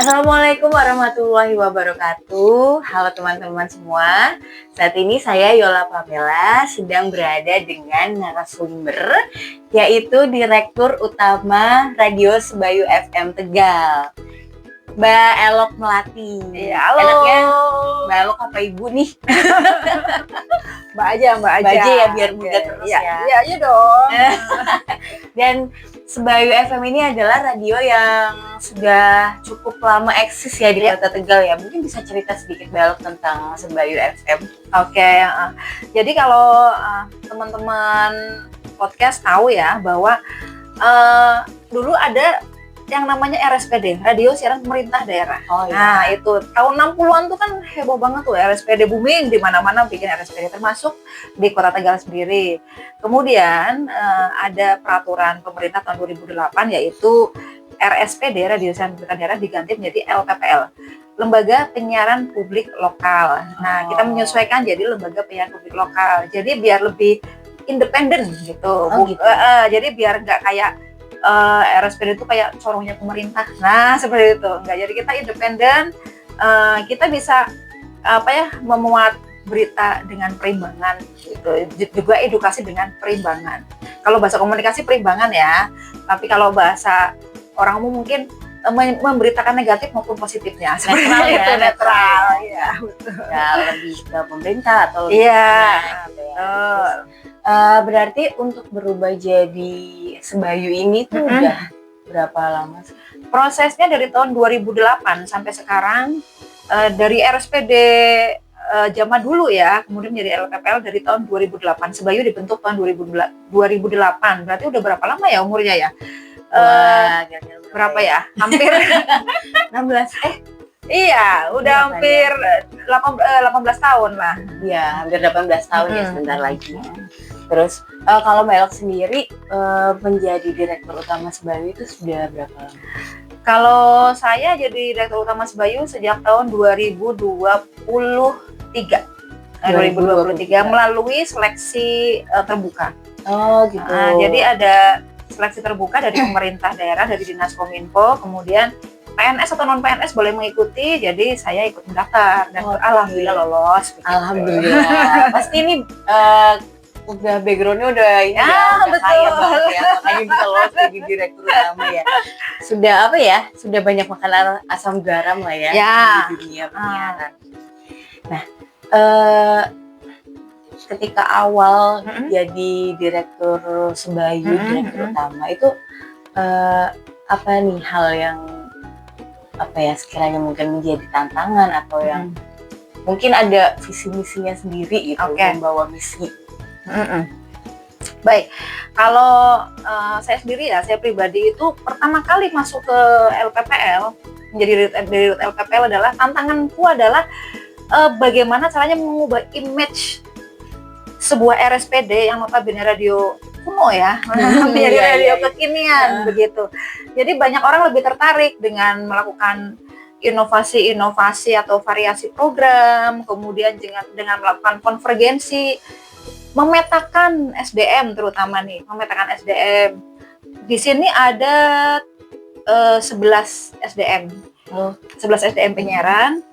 Assalamualaikum warahmatullahi wabarakatuh. Halo teman-teman semua. Saat ini saya Yola Pamela sedang berada dengan narasumber, yaitu Direktur Utama Radio Sebayu FM Tegal, Mbak Elok Melati. Iya, halo. Enaknya Mbak Elok apa Ibu nih? Mbak aja. Mbak aja ya, biar muda terus ya. Iya dong. Dan Sebayu FM ini adalah radio yang sudah cukup lama eksis ya di Kota Tegal ya. Mungkin bisa cerita sedikit Mbak Elok tentang Sebayu FM. Oke. Jadi kalau teman-teman podcast tahu ya bahwa dulu ada yang namanya RSPD, Radio Siaran Pemerintah Daerah. Oh, iya. Nah, itu tahun 60-an tuh kan heboh banget tuh RSPD, booming di mana-mana bikin RSPD, termasuk di Kota Tegal sendiri. Kemudian ada peraturan pemerintah tahun 2008 yaitu RSPD, Radio Siaran Pemerintah Daerah, diganti menjadi LPPL, Lembaga Penyiaran Publik Lokal. Nah, kita menyesuaikan jadi Lembaga Penyiaran Publik Lokal. Jadi biar lebih independen gitu. Gitu. Jadi biar nggak kayak RSPD itu kayak corongnya pemerintah. Nah, seperti itu. Enggak, jadi kita independen, kita bisa memuat berita dengan perimbangan gitu. Juga edukasi dengan perimbangan. Kalau bahasa komunikasi perimbangan ya. Tapi kalau bahasa orang umum mungkin memberitakan negatif maupun positifnya. Netral ya, itu netral. Ya, betul. Ya, lebih ke pemerintah atau lebih Iya, betul. Berarti untuk berubah jadi Sebayu ini tuh udah berapa lama sih? Prosesnya dari tahun 2008 sampai sekarang, dari RSPD zaman dulu ya, kemudian menjadi LPPL dari tahun 2008. Sebayu dibentuk tahun 2008. Berarti udah berapa lama ya umurnya ya? Berapa ya? Hampir 16. Iya, udah hampir 18 tahun lah. Iya, hampir 18 tahun ya, sebentar lagi. Terus kalau Mbak Elok sendiri menjadi Direktur Utama Sebayu itu sudah berapa lama? Kalau saya jadi Direktur Utama Sebayu sejak tahun 2023 melalui seleksi terbuka. Oh gitu. Jadi ada seleksi terbuka dari pemerintah daerah, dari Dinas Kominfo, kemudian PNS atau non PNS boleh mengikuti, jadi saya ikut mendaftar dan alhamdulillah lolos. Begitu. Alhamdulillah. Pasti ini udah backgroundnya udah betul. Kaya banget ya, makanya bisa lolos jadi Direktur Utama ya. Sudah sudah banyak makan asam garam lah ya, di dunia penyiaran. Nah, ketika awal jadi Direktur Sebayu, Direktur Utama itu apa nih hal yang sekiranya mungkin menjadi tantangan atau yang mungkin ada visi misinya sendiri gitu, membawa misi. Baik, kalau saya sendiri ya, saya pribadi itu pertama kali masuk ke LPPL, menjadi Dirut LPPL adalah tantanganku adalah bagaimana caranya mengubah image sebuah RSPD yang notabene radio kuno ya, menjadi radio kekinian begitu. Jadi banyak orang lebih tertarik dengan melakukan inovasi-inovasi atau variasi program, kemudian dengan melakukan konvergensi, memetakan SDM terutama nih, memetakan SDM. Di sini ada 11 SDM, 11 SDM penyiaran.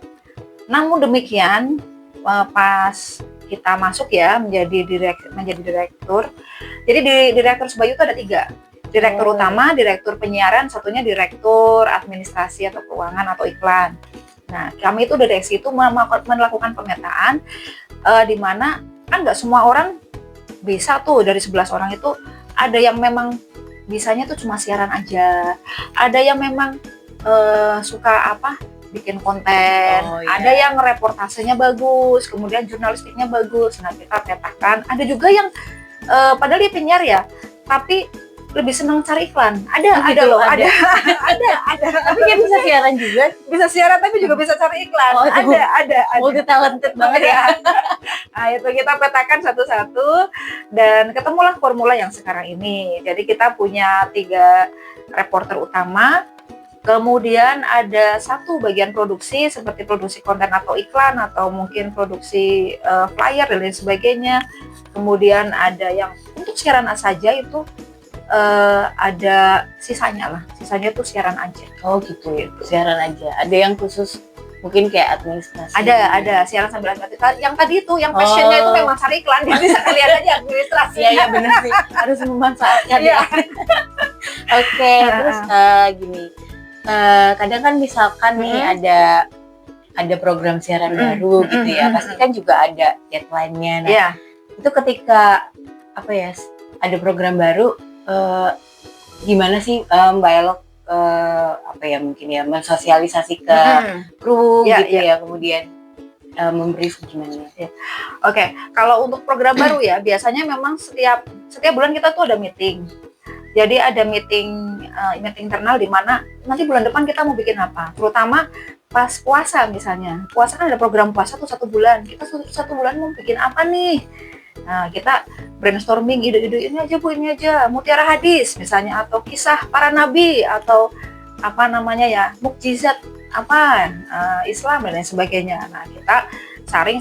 Namun demikian, pas kita masuk ya menjadi direktur. Jadi di Direktur Sebayu itu ada 3. Direktur utama, Direktur penyiaran, satunya Direktur administrasi atau keuangan atau iklan. Nah, kami itu dari situ melakukan pemetaan di mana kan nggak semua orang bisa tuh, dari 11 orang itu ada yang memang bisanya tuh cuma siaran aja, ada yang memang suka bikin konten, ada yang reportasenya bagus, kemudian jurnalistiknya bagus. Nah, kita petakan. Ada juga yang padahal dia penyiar ya, tapi lebih senang cari iklan. Ada. Tapi dia bisa siaran juga. Bisa siaran tapi juga bisa cari iklan. Ada. Multi talented banget ya. Nah, itu kita petakan satu-satu dan ketemulah formula yang sekarang ini. Jadi kita punya 3 reporter utama. Kemudian ada 1 bagian produksi seperti produksi konten atau iklan atau mungkin produksi flyer dan lain sebagainya. Kemudian ada yang untuk siaran saja itu ada sisanya sisanya tuh siaran aja. Oh gitu ya, siaran aja. Ada yang khusus mungkin kayak administrasi? Ada siaran sambil administrasi. Yang tadi itu, yang passionnya itu memang cari iklan, jadi sekalian aja administrasi. Iya benar sih, harus memanfaatkan ya. Oke, terus gini, kadang kan misalkan nih ada program siaran baru gitu ya, pasti kan juga ada deadline-nya. Nah, itu ketika apa ya, ada program baru, gimana sih Mbak Elok apa ya mungkin ya mensosialisasi ke kru gitu ya, kemudian memberi gimana? Oke, kalau untuk program baru ya biasanya memang setiap bulan kita tuh ada meeting. Jadi ada meeting internal di mana nanti bulan depan kita mau bikin apa, terutama pas puasa misalnya. Puasa kan ada program puasa tuh 1 bulan. Kita 1 bulan mau bikin apa nih? Nah, kita brainstorming ide-ide ini aja Bu, ini aja. Mutiara hadis misalnya, atau kisah para nabi, atau apa namanya ya, mukjizat apa Islam dan lain sebagainya. Nah, kita saring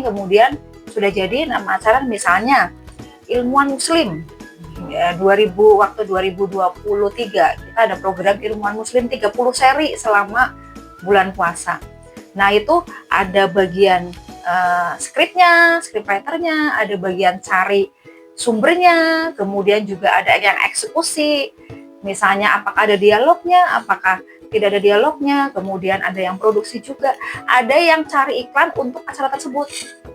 kemudian sudah jadi nama acara misalnya Ilmuwan Muslim. Ya, 2023 kita ada program Ilmuwan Muslim 30 seri selama bulan puasa. Nah, itu ada bagian skripnya, scriptwriternya, ada bagian cari sumbernya, kemudian juga ada yang eksekusi. Misalnya apakah ada dialognya, apakah tidak ada dialognya, kemudian ada yang produksi juga, ada yang cari iklan untuk acara tersebut.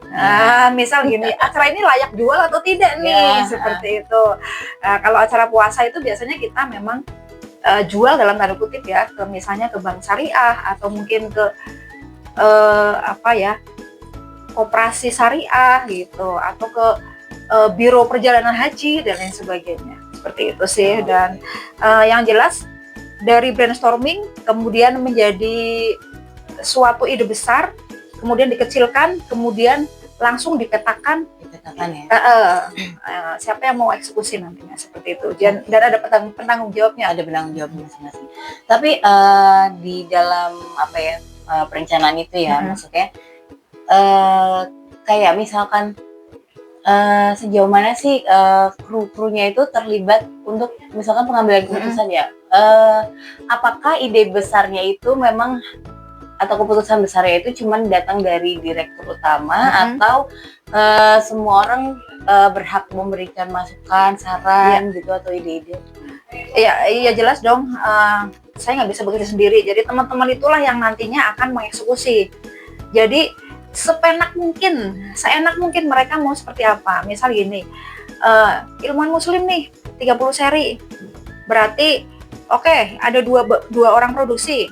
Nah, misal gini, acara ini layak jual atau tidak nih, seperti itu. Kalau acara puasa itu biasanya kita memang jual dalam tanda kutip ya, ke misalnya ke bank syariah atau mungkin ke koperasi syariah gitu, atau ke biro perjalanan haji dan lain sebagainya. Seperti itu sih. Dan yang jelas dari brainstorming kemudian menjadi suatu ide besar, kemudian dikecilkan, kemudian langsung dipetakan ya. Siapa yang mau eksekusi nantinya, seperti itu. Dan ada penanggung jawabnya. Ada penanggung jawabnya masing-masing. Tapi di dalam apa ya perencanaan itu ya, maksudnya kayak misalkan sejauh mana sih kru-krunya itu terlibat untuk misalkan pengambilan keputusan ya? Apakah ide besarnya itu memang atau keputusan besarnya itu cuma datang dari direktur utama atau semua orang berhak memberikan masukan, saran gitu atau ide-ide? Iya jelas dong. Saya nggak bisa bekerja sendiri. Jadi teman-teman itulah yang nantinya akan mengeksekusi. Jadi seenak mungkin mereka mau seperti apa. Misal gini, Ilmuwan Muslim nih 30 seri. Berarti oke, ada dua orang produksi.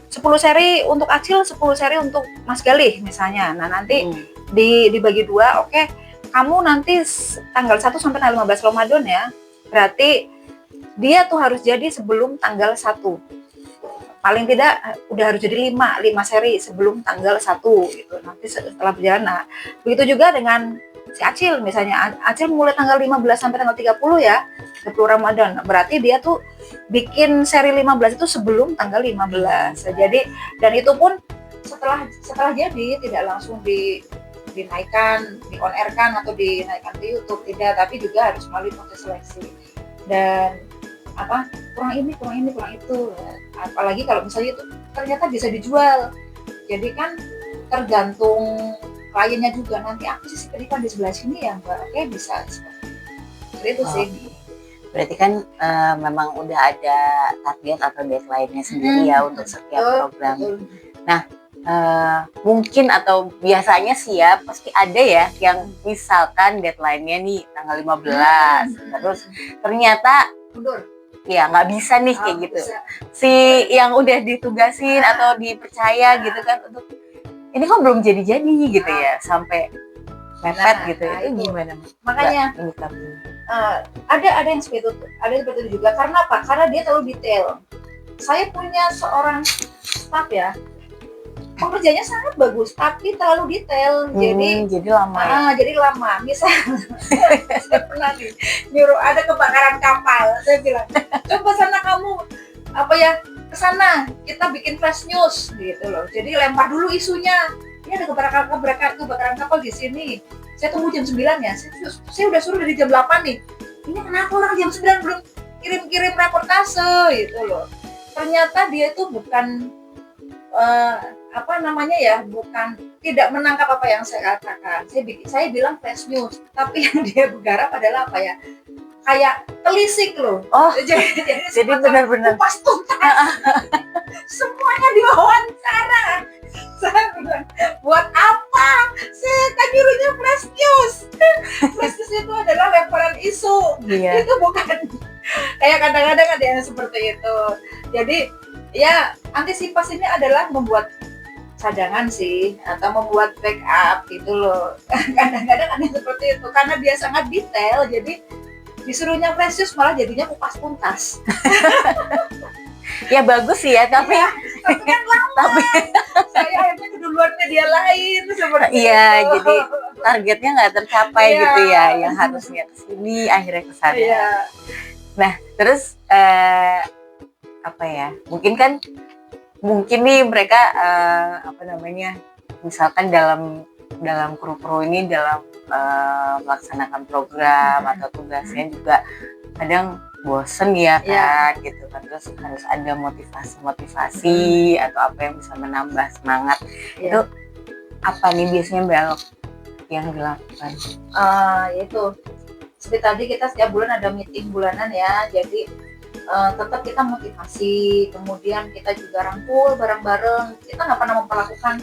10 seri untuk Acil, 10 seri untuk Mas Galih misalnya. Nah, nanti dibagi 2, oke. Kamu nanti tanggal 1 sampai tanggal 15 Ramadan ya. Berarti dia tuh harus jadi sebelum tanggal 1. Paling tidak udah harus jadi 5 seri sebelum tanggal 1 gitu. Nanti setelah berjalan. Nah, begitu juga dengan si Acil misalnya. Acil mulai tanggal 15 sampai tanggal 30 ya, 30 Ramadan. Berarti dia tuh bikin seri 15 itu sebelum tanggal 15. Jadi dan itu pun setelah jadi tidak langsung dinaikkan, di on air kan atau dinaikkan ke YouTube, tidak, tapi juga harus melalui proses seleksi. Dan kurang ini kurang itu, apalagi kalau misalnya itu ternyata bisa dijual, jadi kan tergantung kliennya juga, nanti aku sih berikan di sebelah sini ya Mbak, oke bisa seperti itu sih. Berarti kan memang udah ada target atau deadline-nya sendiri ya untuk setiap program. Nah, mungkin atau biasanya sih ya pasti ada ya yang misalkan deadline-nya nih tanggal 15, terus ternyata mundur. Ya nggak bisa nih kayak gitu. Bisa. Si yang udah ditugasin atau dipercaya gitu kan untuk ini kok belum jadi gitu ya, sampai mepet gitu. Itu gimana? Makanya ada yang seperti itu juga. Karena apa? Karena dia terlalu detail. Saya punya seorang staff ya, pekerjaannya sangat bagus tapi terlalu detail, jadi lama jadi lama. Misal saya pernah nyuruh ada kebakaran kapal, saya bilang coba sana kamu kesana kita bikin flash news gitu loh, jadi lempar dulu isunya, ini ada kebakaran kapal di sini, saya tunggu jam 9 ya, saya udah suruh dari jam 8 nih, ini kenapa orang jam 9 belum kirim kirim reportase gitu loh. Ternyata dia itu bukan bukan tidak menangkap apa yang saya katakan. Saya bilang flash news, tapi yang dia garap adalah apa ya? Kayak telisik loh. Oh, jadi benar-benar kupas tuntas. Semuanya diwawancara. Saya bilang, buat apa? Saya kan nyuruhnya flash news. Flash news itu adalah lemparan isu. Iya. Itu bukan kayak kadang-kadang ada yang seperti itu. Jadi ya antisipasinya adalah membuat cadangan sih, atau membuat backup gitu loh. Kadang-kadang ada yang seperti itu karena dia sangat detail, jadi disuruhnya flash news malah jadinya kupas tuntas. Ya bagus sih ya, tapi Tapi kan lama. tapi Saya akhirnya keduluan media lain seperti iya, itu. jadi targetnya nggak tercapai Iya. gitu ya, yang harusnya kesini akhirnya kesana. Iya. Nah, terus apa ya? Mungkin nih mereka misalkan dalam kru-kru ini dalam melaksanakan program atau tugasnya juga kadang bosen ya kan, gitu kan. Terus harus ada motivasi atau apa yang bisa menambah semangat. Iya. Itu apa nih biasanya belok yang dilakukan? Itu seperti tadi kita setiap bulan ada meeting bulanan ya, jadi tetap kita motivasi, kemudian kita juga rangkul bareng-bareng. Kita nggak pernah memperlakukan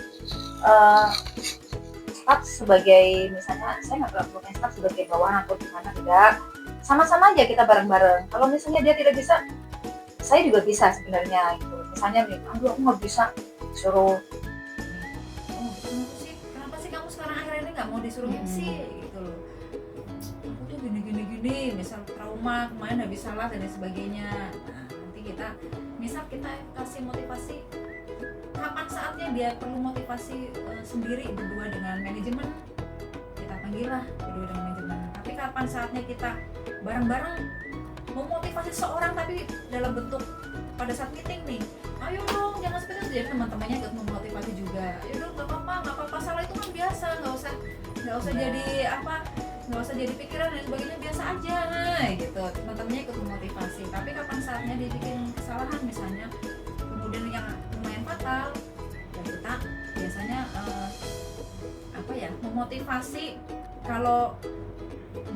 staff sebagai, misalnya saya nggak melakukan staff sebagai bawahan atau gimana, tidak. Sama-sama aja kita bareng-bareng. Kalau misalnya dia tidak bisa, saya juga bisa sebenarnya gitu. Misalnya nih, aduh aku nggak bisa, suruh kenapa sih kamu sekarang akhir ini nggak mau disuruh MC gitu loh. Aku tuh gini, misal trauma kemarin habis salah dan lain sebagainya. Nah, nanti kita kasih motivasi kapan saatnya dia perlu motivasi sendiri berdua dengan manajemen, kita panggil lah berdua dengan manajemen. Tapi kapan saatnya kita bareng-bareng memotivasi seorang tapi dalam bentuk pada saat meeting nih, ayo dong jangan seperti itu, jadi teman-temannya ikut memotivasi juga. Ayo dong, nggak apa-apa, salah itu kan biasa, nggak usah jadi pikiran dan sebagainya, biasa aja, nah gitu. Teman-temannya ikut memotivasi. Tapi kapan saatnya dia bikin kesalahan misalnya, kemudian yang lumayan fatal, dan kita biasanya memotivasi. Kalau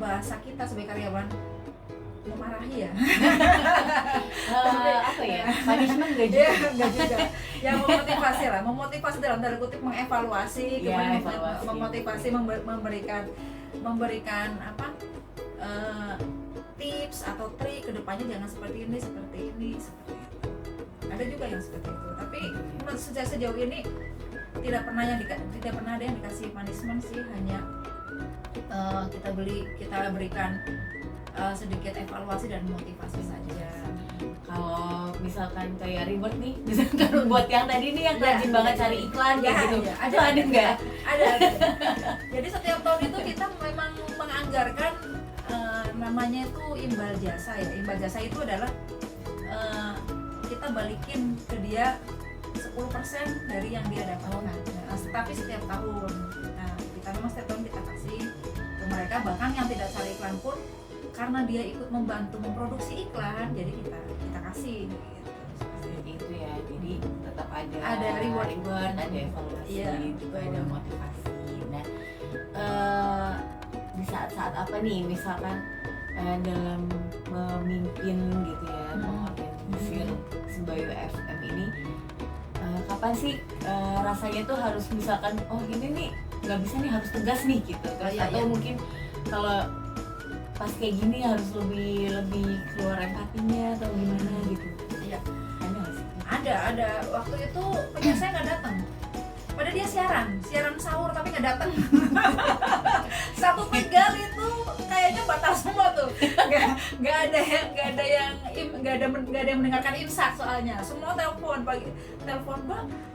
bahasa kita sebagai karyawan, memarahi ya. Punishment gak juga. Enggak juga. Ya memotivasi dalam tanda kutip, mengevaluasi, kemudian memotivasi, memberikan tips atau trik kedepannya, jangan seperti ini, seperti itu. Ada juga yang seperti itu. Tapi sejauh ini tidak pernah ada yang dikasih punishment sih, hanya kita berikan sedikit evaluasi dan motivasi saja. Kalau misalkan kayak reward nih, misalkan buat yang tadi nih yang rajin banget cari iklan gitu, ada nggak? Ada. Jadi setiap tahun itu kita memang menganggarkan namanya itu imbal jasa ya. Imbal jasa itu adalah kita balikin ke dia 10% dari yang dia dapatkan. Tapi setiap tahun. Nah, kita memang setiap tahun kita kasih ke mereka, bahkan yang tidak cari iklan pun karena dia ikut membantu memproduksi iklan, jadi kita kasih gitu. Seperti itu ya. Jadi tetap ada reward, ada evaluasi, juga ada motivasi. Nah, di saat-saat apa nih, misalkan dalam memimpin gitu ya, mengorganisir Sebayu FM ini, kapan sih rasanya tuh harus misalkan, oh ini nih nggak bisa nih, harus tegas nih gitu, atau mungkin kalau pas kayak gini harus lebih keluar empatinya atau gimana gitu? Iya. Ada nggak sih? Ada. Waktu itu penyiar saya nggak datang. Padahal dia siaran sahur tapi nggak datang. Satu tegal itu kayaknya batal semua tuh. Nggak ada yang mendengarkan imsak soalnya. Semua telepon bang,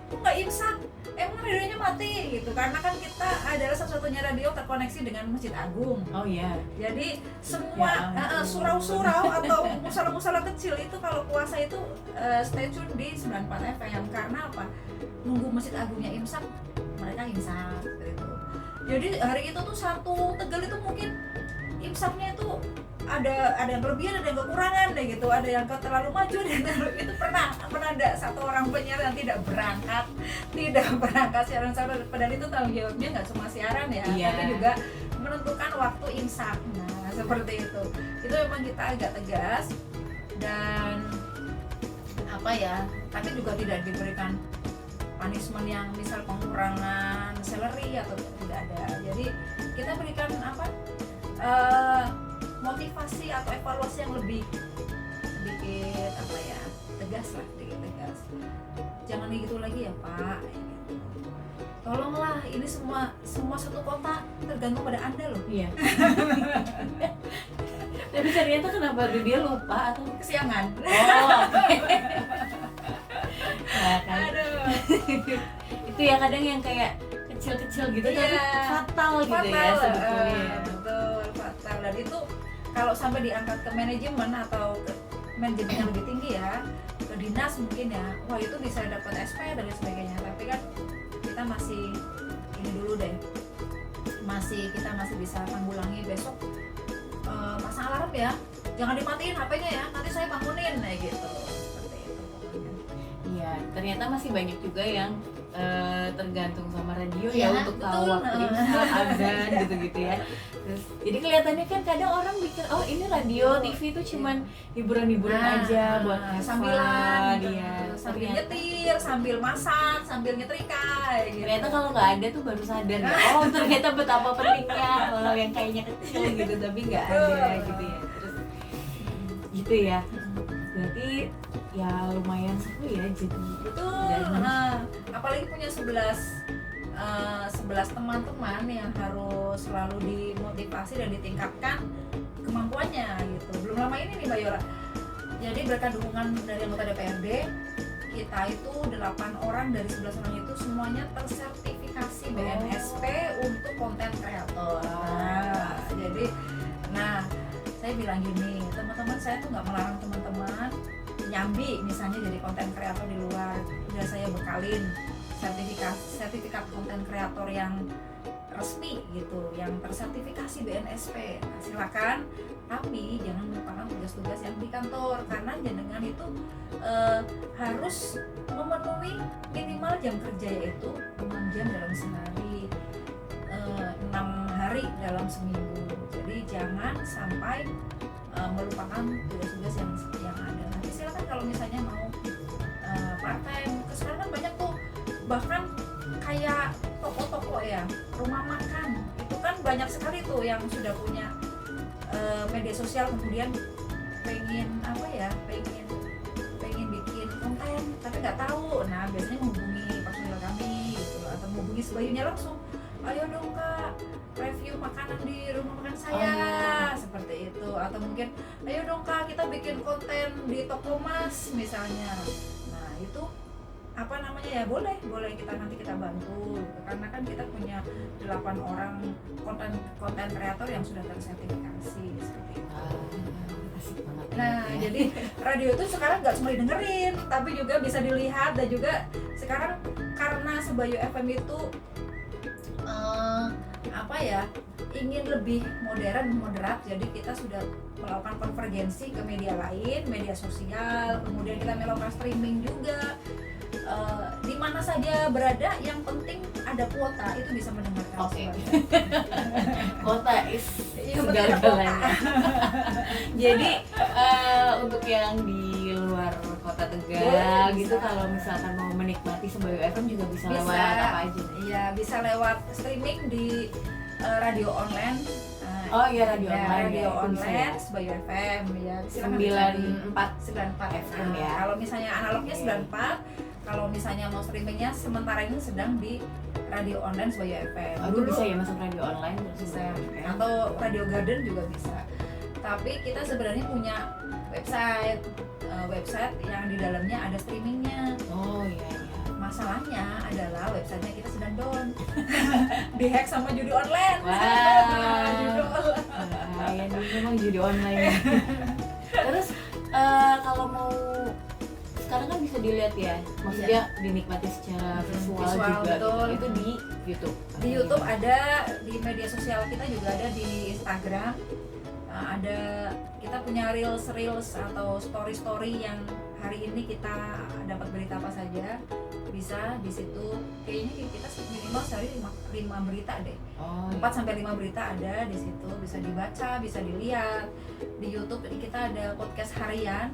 kok nggak imsak? Emang radionya mati gitu, karena kan kita adalah satu-satunya radio terkoneksi dengan Masjid Agung. Oh iya. Jadi semua surau-surau atau musala-musala kecil itu kalau puasa itu stay tune di 94 FM, karena apa? Nunggu Masjid Agungnya imsak, mereka imsak seperti itu. Jadi hari itu tuh satu Tegal itu mungkin imsaknya itu ada yang kelebihan, ada yang kekurangan deh gitu, ada yang terlalu maju, ada yang terlalu, itu pernah ada satu orang penyiar yang tidak berangkat siaran, padahal itu tanggung jawabnya nggak cuma siaran ya, tapi juga menentukan waktu imsak. Nah seperti itu memang kita agak tegas dan apa ya, tapi juga tidak diberikan punishment yang misal pengurangan salary atau tidak ada. Jadi kita berikan apa motivasi atau evaluasi yang lebih sedikit apa ya, tegas lah, sedikit tegas. Jangan gitu lagi ya Pak. Gitu. Tolonglah, ini semua satu kota tergantung pada Anda loh. Iya. Tapi ternyata kenapa dia lupa atau kesiangan? Oh. Nah, kan. Aduh. Itu ya kadang yang kayak kecil-kecil gitu tapi fatal gitu ya sebetulnya. Betul, fatal. Dan itu kalau sampai diangkat ke manajemen atau ke manajemen yang lebih tinggi ya, ke dinas mungkin ya, wah itu bisa dapat SP dan lain sebagainya. Tapi kan kita masih ini dulu deh, kita masih bisa tanggulangi. Besok pasang alarm ya, jangan dimatiin HP-nya ya, nanti saya bangunin kayak gitu. Seperti itu pokoknya. Iya, ternyata masih banyak juga yang tergantung sama radio ya untuk tahu waktu imsak, azan gitu-gitu ya. Terus jadi kelihatannya kan kadang orang pikir oh ini radio TV itu cuman hiburan-hiburan aja buat sambilan gitu. Ya. Sambil nyetir, sambil masak, sambil nyetrika gitu. Ternyata kalau nggak ada tuh baru sadar ya, oh ternyata betapa pentingnya kalau yang kayaknya kecil gitu tapi nggak ada gitu ya. Terus gitu ya. Berarti ya lumayan seru ya jadi. Betul. Apalagi punya 11 teman-teman yang harus selalu dimotivasi dan ditingkatkan kemampuannya gitu. Belum lama ini nih Mbak Yora. Jadi berkat dukungan dari anggota DPRD, kita itu 8 orang dari 11 orang itu semuanya tersertifikasi BNSP untuk konten kreator. Jadi saya bilang gini, teman-teman saya tuh nggak melarang teman-teman nyambi misalnya jadi konten kreator di luar. Udah saya bekalin sertifikat konten kreator yang resmi gitu, yang tersertifikasi BNSP. Nah, silakan, tapi jangan melupakan tugas-tugas yang di kantor karena jenengan itu harus memenuhi minimal jam kerja yaitu 6 jam dalam sehari, 6 hari dalam seminggu. Jadi jangan sampai melupakan tugas-tugas yang ada. Nanti silakan kalau misalnya mau part time. Sekarang kan banyak tuh, bahkan kayak toko-toko ya, rumah makan itu kan banyak sekali tuh yang sudah punya media sosial, kemudian pengen bikin konten tapi nggak tahu. Nah biasanya menghubungi personil kami gitu, atau menghubungi sebayunya langsung, ayo dong Kak review makanan di rumah makan saya, seperti itu. Atau mungkin ayo dong Kak kita bikin konten di toko mas misalnya. Nah itu boleh nanti kita bantu gitu. Karena kan kita punya 8 orang konten kreator yang sudah tersertifikasi seperti itu. Asik banget. Nah jadi radio itu sekarang nggak cuma didengerin tapi juga bisa dilihat, dan juga sekarang karena Sebayu FM itu ingin lebih moderat, jadi kita sudah melakukan konvergensi ke media lain, media sosial, kemudian kita melakukan streaming juga. Di mana saja berada, yang penting ada kuota itu bisa mendengarkan. Kuota is segala-galanya. Jadi untuk yang di luar kota Tegal gitu, kalau misalkan mau menikmati Sebayu FM juga bisa lewat apa aja? Iya, bisa lewat streaming di radio online. Radio online Sebayu FM ya. 94 FM ya. Kalau misalnya analognya 94, kalau misalnya mau streamingnya sementara ini sedang di radio online Sebayu FM. Itu bisa ya masuk radio online bisa, atau radio garden juga bisa. Tapi kita sebenarnya punya website yang di dalamnya ada streamingnya. Oh iya. Masalahnya adalah websitenya kita sedang down, dihack sama judi online. Ya memang judi online. Terus kalau mau sekarang kan bisa dilihat ya, maksudnya dinikmati secara visual juga betul. Gitu. Itu di YouTube. Di YouTube ada, di media sosial kita juga ada, di Instagram ada kita punya reels atau story yang hari ini kita dapat berita apa saja, bisa di situ. Kayaknya kita minimal sehari 5 berita deh. 4 sampai 5 berita ada di situ, bisa dibaca, bisa dilihat. Di YouTube kita ada podcast harian.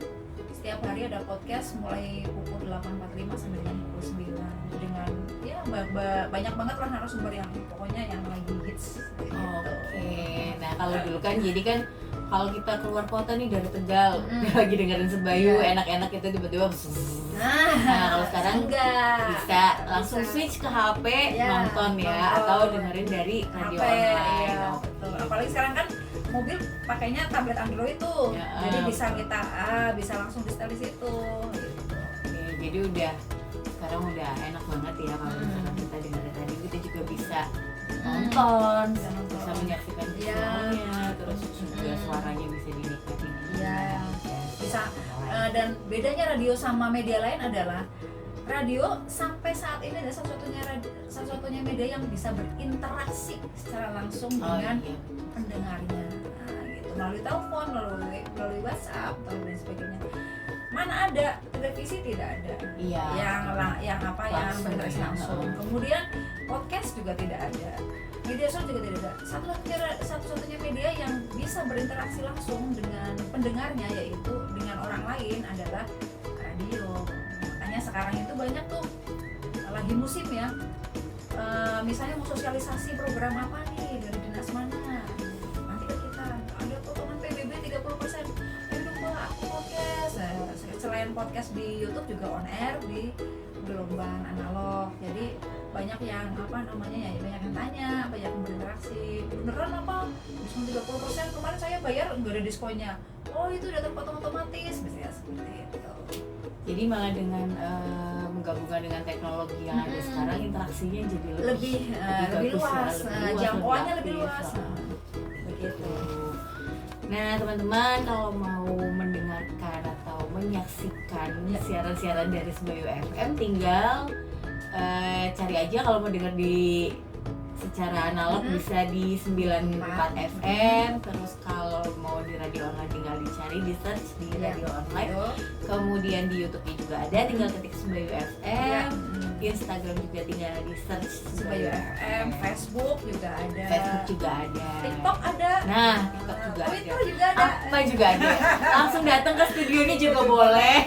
Setiap hari ada podcast mulai pukul 8.45 sampai dengan pukul 9 dengan ya banyak banget lah narasumber yang pokoknya yang lagi hits gitu. Nah kalau dulu kan jadi kan kalau kita keluar kota nih dari Tegal lagi dengerin Sebayu enak-enak itu tiba-tiba nah kalau sekarang bisa langsung switch ke HP nonton ya atau dengerin dari radio online. Betul. Apalagi sekarang kan mobil pakainya tablet Android tuh, jadi bisa kita bisa langsung di setel di situ. Gitu. Jadi udah sekarang udah enak banget ya kalau misalkan kita dengerin radio kita juga bisa nonton, bisa menyaksikan visualnya, terus juga suaranya bisa dinikmati. Bisa. Dan bedanya radio sama media lain adalah radio sampai saat ini adalah satu-satunya media yang bisa berinteraksi secara langsung dengan pendengarnya, gitu, melalui telepon, melalui WhatsApp dan sebagainya. Mana ada televisi, tidak ada yang berinteraksi langsung. Kemudian podcast juga tidak ada, media sosial juga tidak ada. Satu-satunya media yang bisa berinteraksi langsung dengan pendengarnya yaitu dengan orang lain adalah radio. Makanya sekarang itu banyak tuh lagi musim ya, misalnya mau sosialisasi program apa nih dari dinas mana, nanti ke kita ada potongan PBB 30%. Ayo dong Mbak, aku podcast. Selain podcast di YouTube juga on air di gelombang analog. Jadi banyak yang banyak yang tanya, banyak yang berinteraksi. Beneran apa? Diskon 30%, kemarin saya bayar nggak ada diskonnya. Oh itu udah terpotong otomatis, misalnya seperti itu. Jadi malah dengan menggabungkan dengan teknologi yang ada sekarang interaksinya jadi lebih luas, jangkauannya lebih luas. Begitu. Nah teman-teman kalau mau mendengarkan atau menyaksikan siaran-siaran dari Sebayu FM tinggal cari aja kalau mau dengar di secara analog bisa di 94 FM, terus kalau mau di radio online tinggal dicari di search di radio online. Kemudian di YouTube-nya juga ada, tinggal ketik Sebayu FM. Instagram juga tinggal di search Sebayu FM, Facebook juga ada. TikTok ada. Nah, TikTok juga ada. Twitter juga ada. Apa juga ada. Langsung datang ke studionya juga boleh.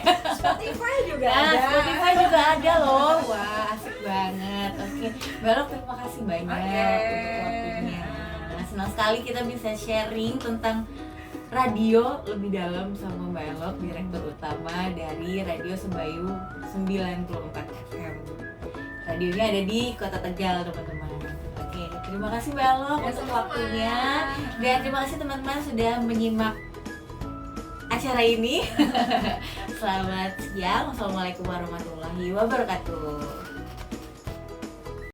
Spotify juga ada. Spotify juga ada loh. Wah, asik banget. Oke, Belok terima kasih banyak untuk waktunya. Nah, senang sekali kita bisa sharing tentang radio lebih dalam sama Mbak Elok, Direktur Utama dari Radio Sebayu 94 FM. Radionya ada di Kota Tegal, teman-teman. Oke, terima kasih Mbak Elok untuk waktunya. Dan terima kasih teman-teman sudah menyimak acara ini. Selamat siang. Wassalamualaikum warahmatullahi wabarakatuh.